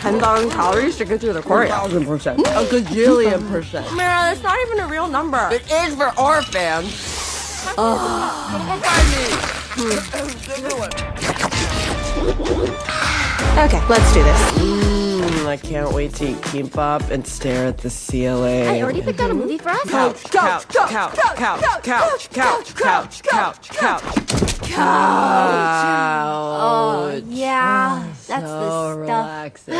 10,000 calories to get through the Korea. 1,000%. A gajillion percent. Man, it's not even a real number. It is for our fans. Okay, let's do this. I can't wait to eat kimbap and stare at the CLA. I already picked out a movie for us. Couch, couch, couch, couch, couch, couch, couch, couch, couch. Oh, yeah. That's So the stuff. relaxing.